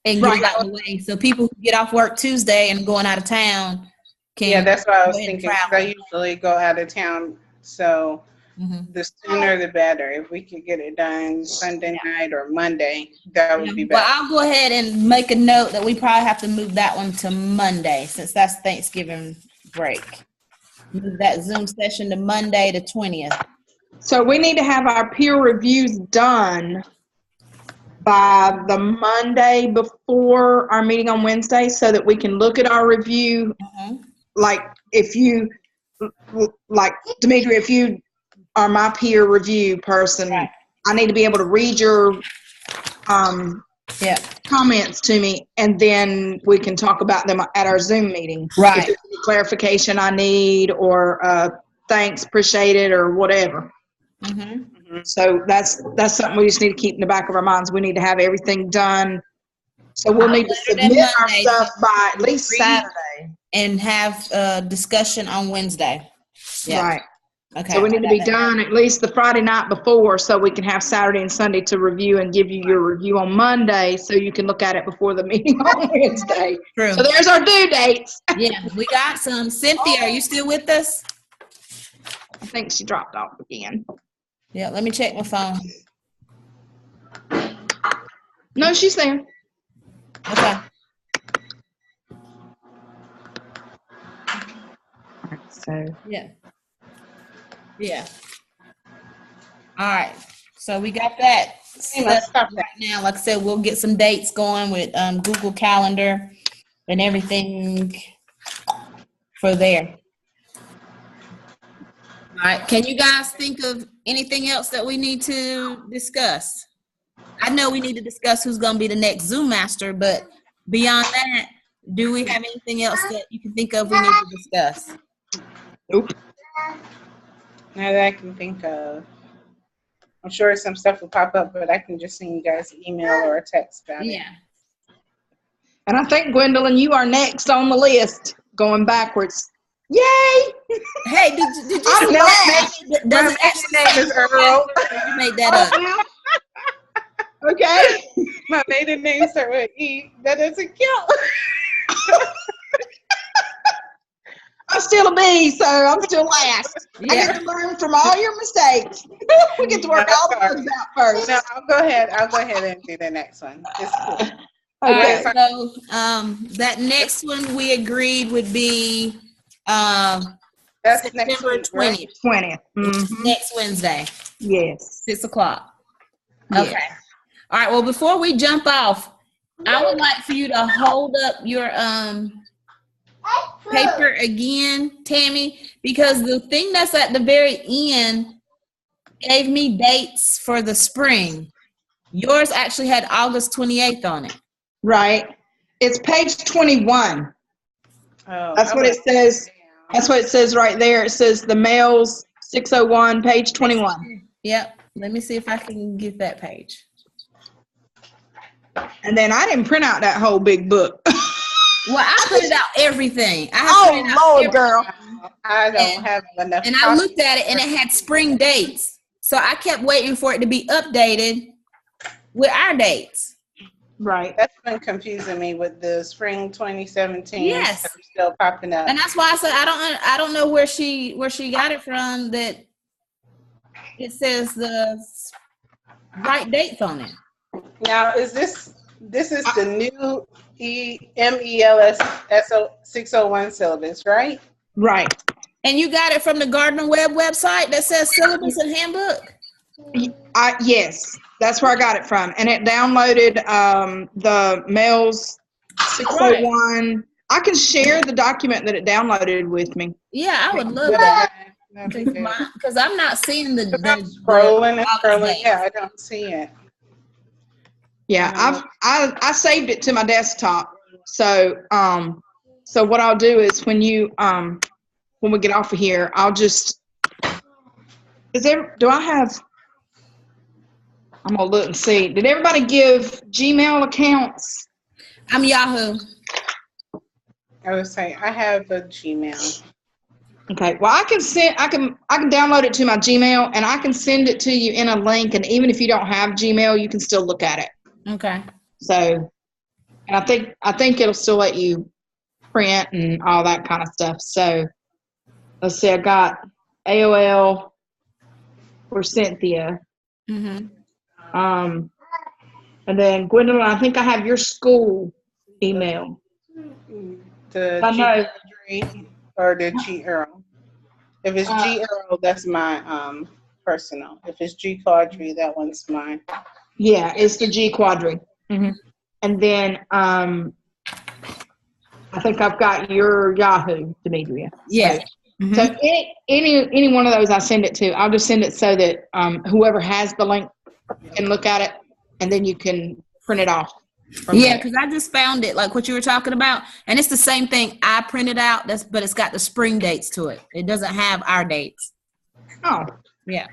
Speaker 1: and get it out of the way. So people who get off work Tuesday and going out of town can.
Speaker 3: Yeah, that's what I was thinking. 'Cause I usually go out of town, so the sooner the better. If we could get it done Sunday night or Monday, that would be better.
Speaker 1: Well, I'll go ahead and make a note that we probably have to move that one to Monday since that's Thanksgiving break. Move that Zoom session to Monday the 20th.
Speaker 4: So we need to have our peer reviews done by the Monday before our meeting on Wednesday so that we can look at our review. Like Demetria, if you are my peer review person, right, I need to be able to read your comments to me, and then we can talk about them at our Zoom meeting.
Speaker 1: Right.
Speaker 4: If there's any clarification I need or thanks, appreciate it, or whatever. So that's something we just need to keep in the back of our minds. We need to have everything done. So we'll need to submit our stuff by at least Saturday.
Speaker 1: And have a discussion on Wednesday. Yeah.
Speaker 4: Right.
Speaker 1: Okay.
Speaker 4: So we need to be done at least the Friday night before so we can have Saturday and Sunday to review and give you your review on Monday so you can look at it before the meeting on Wednesday.
Speaker 1: True.
Speaker 4: So there's our due dates.
Speaker 1: Yeah, we got some. Cynthia, are you still with us?
Speaker 4: I think she dropped off again.
Speaker 1: Yeah, let me check my phone.
Speaker 4: No, she's there.
Speaker 1: Okay.
Speaker 4: So
Speaker 1: Yeah. Yeah. All right. So we got that set up right now. Like I said, we'll get some dates going with Google Calendar and everything for there. All right. Can you guys think of anything else that we need to discuss? I know we need to discuss who's going to be the next Zoom master, but beyond that, do we have anything else that you can think of we need to discuss?
Speaker 4: Nope.
Speaker 3: Now that I can think of. I'm sure some stuff will pop up, but I can just send you guys an email or a text about it.
Speaker 1: Yeah.
Speaker 4: And I think, Gwendolyn, you are next on the list, going backwards. Yay!
Speaker 1: Hey, did you
Speaker 4: I'm
Speaker 1: see that?
Speaker 3: My
Speaker 1: Does it
Speaker 3: name is Earl.
Speaker 1: You made that up.
Speaker 4: Okay.
Speaker 3: My maiden name starts with E. That doesn't count.
Speaker 4: I'm still a B, so I'm still last.
Speaker 1: Yeah.
Speaker 4: I get to learn from all your mistakes. We get to work all the bugs out first.
Speaker 3: No, I'll go ahead and do the next one. It's cool.
Speaker 1: All
Speaker 4: Okay.
Speaker 1: right, so that next one we agreed would be
Speaker 3: That's next
Speaker 1: September
Speaker 3: week, right?
Speaker 1: 20th,
Speaker 4: 20th. Mhm.
Speaker 1: next Wednesday,
Speaker 4: Yes.
Speaker 1: 6 o'clock.
Speaker 4: Yes.
Speaker 1: Okay. All right, well, before we jump off, I would like for you to hold up your paper again, Tammy, because the thing that's at the very end gave me dates for the spring. Yours actually had August 28th on it.
Speaker 4: Right. It's page 21.
Speaker 3: Oh,
Speaker 4: That's what it says. That's what it says right there. It says the males 601, page 21.
Speaker 1: Yep. Let me see if I can get that page.
Speaker 4: And then I didn't print out that whole big book.
Speaker 1: Well, I printed out everything. I have printed out everything.
Speaker 4: girl.
Speaker 3: I don't have enough.
Speaker 1: And I looked at it and it had spring dates. So I kept waiting for it to be updated with our dates.
Speaker 4: Right.
Speaker 3: That's been confusing me with the spring 2017.
Speaker 1: Yes.
Speaker 3: stuff still popping up.
Speaker 1: And that's why I said I don't know where she got it from that it says the right dates on it.
Speaker 3: Now, is this is the new MELS 601 syllabus, right?
Speaker 4: Right.
Speaker 1: And you got it from the Gardner Webb website that says syllabus and handbook?
Speaker 4: Yes, that's where I got it from. And it downloaded the males 601. Right. I can share the document that it downloaded with me.
Speaker 1: Yeah, I would love that. Because I'm not seeing the
Speaker 3: scrolling and scrolling. Yeah, I don't see it.
Speaker 4: Yeah, I saved it to my desktop. So so what I'll do is when we get off of here, I'll just I'm gonna look and see. Did everybody give Gmail accounts?
Speaker 1: I'm Yahoo.
Speaker 3: I was saying I have a Gmail.
Speaker 4: Okay. Well, I can download it to my Gmail and I can send it to you in a link. And even if you don't have Gmail, you can still look at it.
Speaker 1: Okay.
Speaker 4: So, and I think it'll still let you print and all that kind of stuff. So, let's see. I got AOL for Cynthia.
Speaker 1: Mm-hmm.
Speaker 4: And then Gwendolyn, I think I have your school email.
Speaker 3: The G or the G Earl. If it's G Earl, that's my personal. If it's G Quadri, that one's mine.
Speaker 4: Yeah, it's the G Quadri. Mm-hmm. And then I think I've got your Yahoo, Demetria.
Speaker 1: Yeah.
Speaker 4: So, mm-hmm. So any one of those I send it to, I'll just send it so that whoever has the link can look at it, and then you can print it off.
Speaker 1: Yeah, because I just found it, like what you were talking about, and it's the same thing I printed out, but it's got the spring dates to it. It doesn't have our dates.
Speaker 4: Oh.
Speaker 1: Yeah.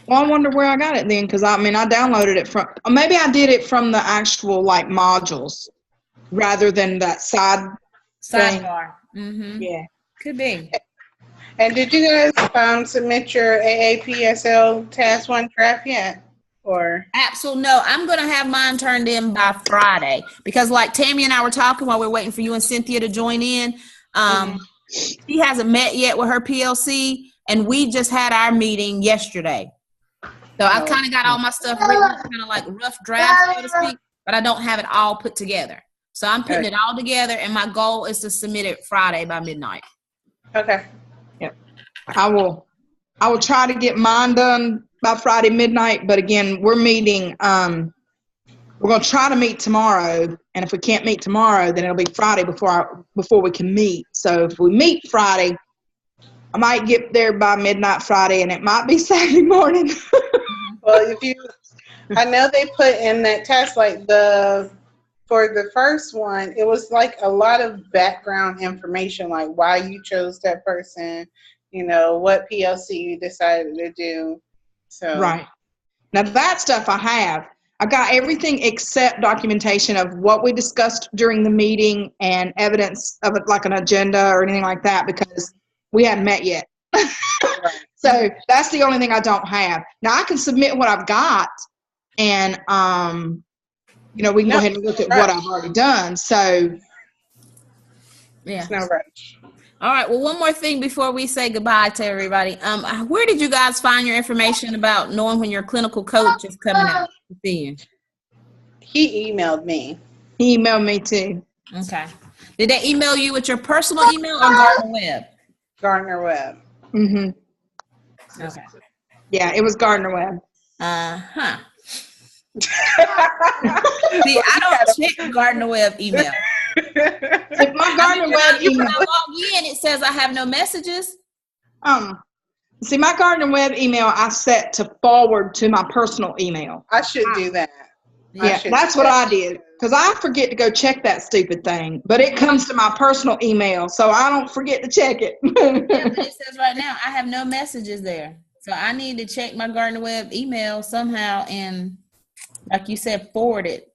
Speaker 4: Well, I wonder where I got it then, because I downloaded it from, or maybe I did it from the actual like modules rather than that
Speaker 1: sidebar. Mm-hmm.
Speaker 4: Yeah.
Speaker 1: Could be.
Speaker 3: And did you guys submit your AAPSL Task 1 draft yet? Or
Speaker 1: Absolutely no. I'm gonna have mine turned in by Friday because, like Tammy and I were talking while we we're waiting for you and Cynthia to join in. She hasn't met yet with her PLC, and we just had our meeting yesterday. So I kind of got all my stuff written, kind of like rough draft, so to speak, but I don't have it all put together. So I'm putting it all together, and my goal is to submit it Friday by midnight.
Speaker 3: Okay.
Speaker 4: Yep. I will try to get mine done by Friday midnight, but again, we're meeting, we're going to try to meet tomorrow, and if we can't meet tomorrow, then it'll be Friday before we can meet. So if we meet Friday, I might get there by midnight Friday, and it might be Saturday morning.
Speaker 3: Well, I know they put in that test, like for the first one, it was like a lot of background information, like why you chose that person, what PLC you decided to do. So
Speaker 4: right. Now that stuff I have. I got everything except documentation of what we discussed during the meeting and evidence of it, like an agenda or anything like that, because we haven't met yet. So that's the only thing I don't have. Now I can submit what I've got, and we can go ahead and look at what I've already done. So
Speaker 1: yeah,
Speaker 3: no rush.
Speaker 1: All right. Well, one more thing before we say goodbye to everybody. Where did you guys find your information about knowing when your clinical coach is coming out to see you?
Speaker 3: He emailed me.
Speaker 4: He emailed me too.
Speaker 1: Okay. Did they email you with your personal email or Gardner Webb?
Speaker 3: Gardner Webb.
Speaker 4: Mm-hmm.
Speaker 1: Okay.
Speaker 4: Yeah, it was Gardner Webb.
Speaker 1: Uh-huh. See, I don't check Gardner Webb email.
Speaker 4: If my Gardner Webb email,
Speaker 1: when I log in, it says I have no messages.
Speaker 4: See, my Gardner Webb email I set to forward to my personal email.
Speaker 3: I should do that.
Speaker 4: Yeah, that's what I did, because I forget to go check that stupid thing, but it comes to my personal email, so I don't forget to check it.
Speaker 1: Yeah, but it says right now I have no messages there, so I need to check my Gardner Webb email somehow and, like you said, forward it.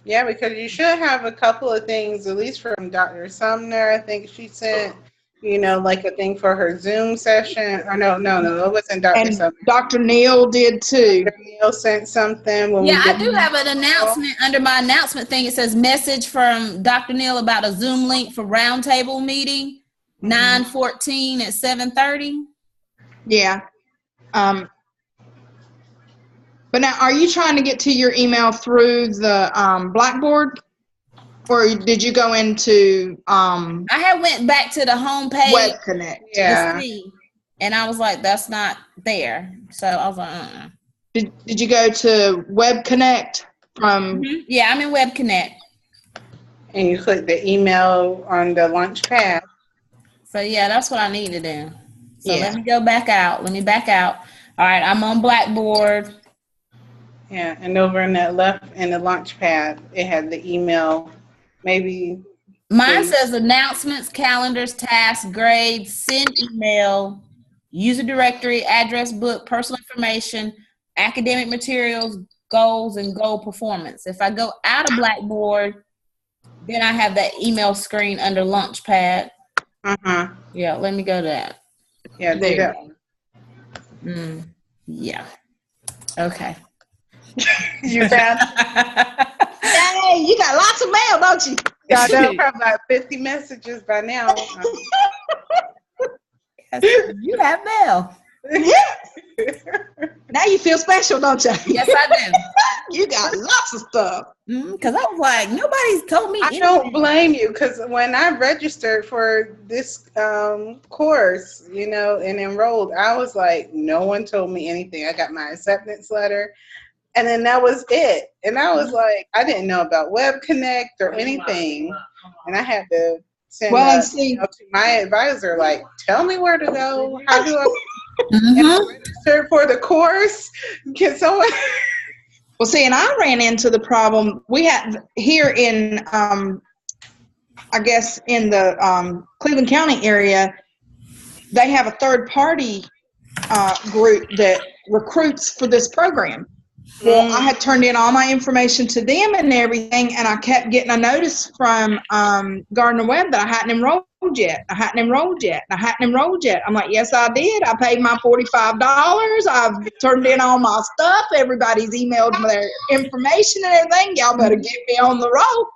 Speaker 3: Yeah, because you should have a couple of things, at least from Dr. Sumner. I think she sent, like a thing for her Zoom session. Or no, it wasn't Dr.
Speaker 4: And
Speaker 3: Sumner.
Speaker 4: Dr. Neal did too.
Speaker 3: Dr. Neal sent something.
Speaker 1: I do have an announcement under my announcement thing. It says message from Dr. Neal about a Zoom link for roundtable meeting, 9/14 at 7:30.
Speaker 4: Yeah. But now, are you trying to get to your email through the Blackboard, or did you go into?
Speaker 1: I had went back to the home page.
Speaker 4: Web Connect.
Speaker 3: Yeah.
Speaker 1: To see, and I was like, "That's not there." So I was like,
Speaker 4: Did you go to Web Connect from?
Speaker 1: Mm-hmm. Yeah, I'm in Web Connect.
Speaker 3: And you click the email on the launch pad.
Speaker 1: So yeah, that's what I need to do. So let me go back out. Let me back out. All right, I'm on Blackboard.
Speaker 3: Yeah, and over in that left in the launch pad, it had the email. Maybe
Speaker 1: mine says announcements, calendars, tasks, grades, send email, user directory, address book, personal information, academic materials, goals, and goal performance. If I go out of Blackboard, then I have that email screen under Launchpad. Yeah, let me go to that.
Speaker 3: Yeah, do that
Speaker 1: one. Yeah. Okay.
Speaker 3: You found?
Speaker 4: Hey, you got lots of mail, don't you?
Speaker 3: Yeah, I know, probably like 50 messages by now.
Speaker 1: You have mail.
Speaker 4: Yeah. Now you feel special, don't you?
Speaker 1: Yes, I
Speaker 4: do. You got lots of stuff.
Speaker 1: Because I was like, nobody's told me.
Speaker 3: I don't blame you, because when I registered for this course, and enrolled, I was like, no one told me anything. I got my acceptance letter, and then that was it. And I was like, I didn't know about Web Connect or anything, and I had to send to my advisor, like, tell me where to go. How do I? And I registered for the course. Can someone?
Speaker 4: Well, see, and I ran into the problem we had here in, I guess, in the Cleveland County area. They have a third-party group that recruits for this program. Well, I had turned in all my information to them and everything, and I kept getting a notice from Gardner Webb that I hadn't enrolled yet. I hadn't enrolled yet. I'm like, yes, I did. I paid my $45. I've turned in all my stuff. Everybody's emailed me their information and everything. Y'all better get me on the roll.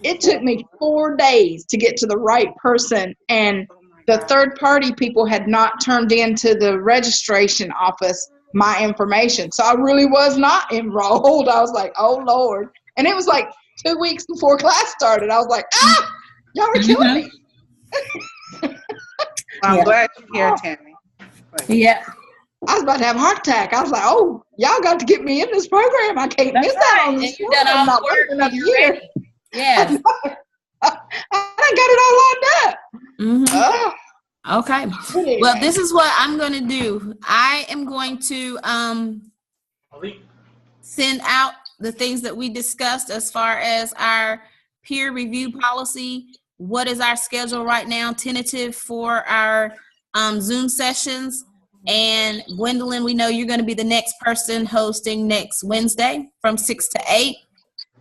Speaker 4: It took me 4 days to get to the right person, and the third party people had not turned into the registration office my information. So I really was not enrolled. I was like, oh Lord. And it was like 2 weeks before class started. I was like, y'all are killing me.
Speaker 3: I'm glad you're here, Tammy.
Speaker 1: Yeah.
Speaker 4: I was about to have a heart attack. I was like, oh, y'all got to get me in this program. I can't miss that on this one. I'm not waiting another year.
Speaker 1: Yeah.
Speaker 4: I got it all lined up.
Speaker 1: Okay. Well, this is what I'm going to do. I am going to send out the things that we discussed as far as our peer review policy. What is our schedule right now, tentative for our Zoom sessions? And Gwendolyn, we know you're going to be the next person hosting next Wednesday from 6 to 8.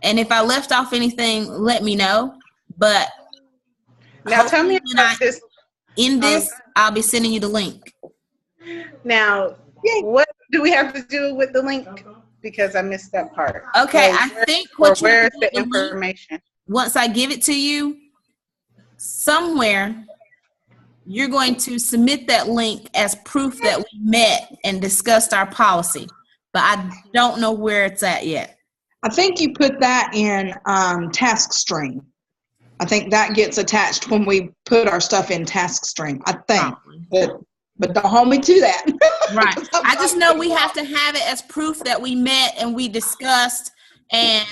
Speaker 1: And if I left off anything, let me know. But
Speaker 3: now tell me about this.
Speaker 1: In this, I'll be sending you the link.
Speaker 3: Now, what do we have to do with the link? Because I missed that part.
Speaker 1: Okay,
Speaker 3: so
Speaker 1: I think what
Speaker 3: where is the information?
Speaker 1: Link, once I give it to you, somewhere you're going to submit that link as proof that we met and discussed our policy. But I don't know where it's at yet.
Speaker 4: I think you put that in TaskStream. I think that gets attached when we put our stuff in TaskStream. I think, but don't hold me to that.
Speaker 1: Right. I just know we have to have it as proof that we met and we discussed, and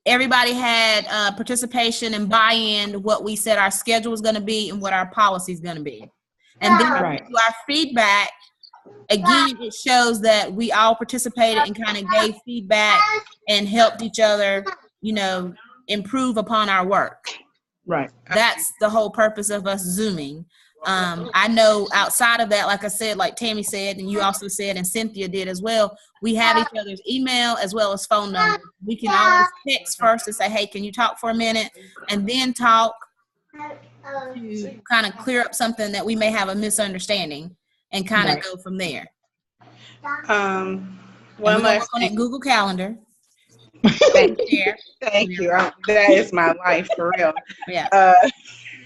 Speaker 1: everybody had participation and buy-in. What we said our schedule was going to be and what our policy is going to be, and then our feedback. Again, it shows that we all participated and kind of gave feedback and helped each other, improve upon our work.
Speaker 4: Right.
Speaker 1: That's the whole purpose of us Zooming. I know outside of that, like I said, like Tammy said, and you also said, and Cynthia did as well, we have each other's email as well as phone number. We can always text first and say, hey, can you talk for a minute? And then talk to kind of clear up something that we may have a misunderstanding and kind of go from there.
Speaker 3: One
Speaker 1: last thing. Google Calendar.
Speaker 3: Thank you. That is my life for real.
Speaker 1: Yeah.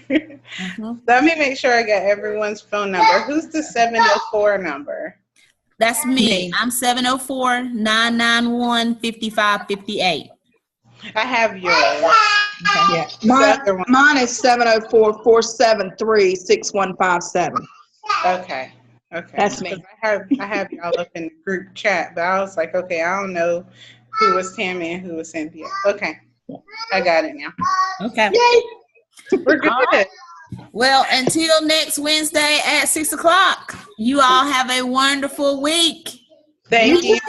Speaker 3: Let me make sure I got everyone's phone number. Who's the 704 number?
Speaker 1: That's me. I'm 704-991-5558.
Speaker 3: I have yours.
Speaker 4: Okay. Yeah. Mine is 704-473-6157.
Speaker 3: Okay.
Speaker 4: That's me.
Speaker 3: I have y'all up in the group chat, but I was like, okay, I don't know who was Tammy and who was Cynthia. Okay. I got it now.
Speaker 1: Okay.
Speaker 3: Yay. We're good.
Speaker 1: Right. Well, until next Wednesday at 6 o'clock, you all have a wonderful week.
Speaker 3: Thank you.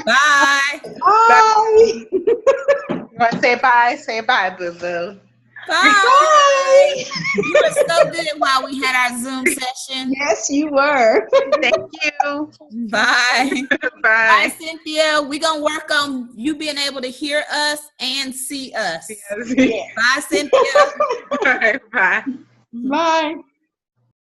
Speaker 1: Bye.
Speaker 3: Bye. You want to say bye? Say bye, boo-boo.
Speaker 1: Bye. You were so good while we had our Zoom session.
Speaker 4: Yes, you were.
Speaker 3: Thank you.
Speaker 1: Bye.
Speaker 3: Bye.
Speaker 1: Bye, Cynthia. We're going to work on you being able to hear us and see us.
Speaker 3: Yes.
Speaker 1: Bye, Cynthia.
Speaker 3: All right, bye.
Speaker 4: Bye.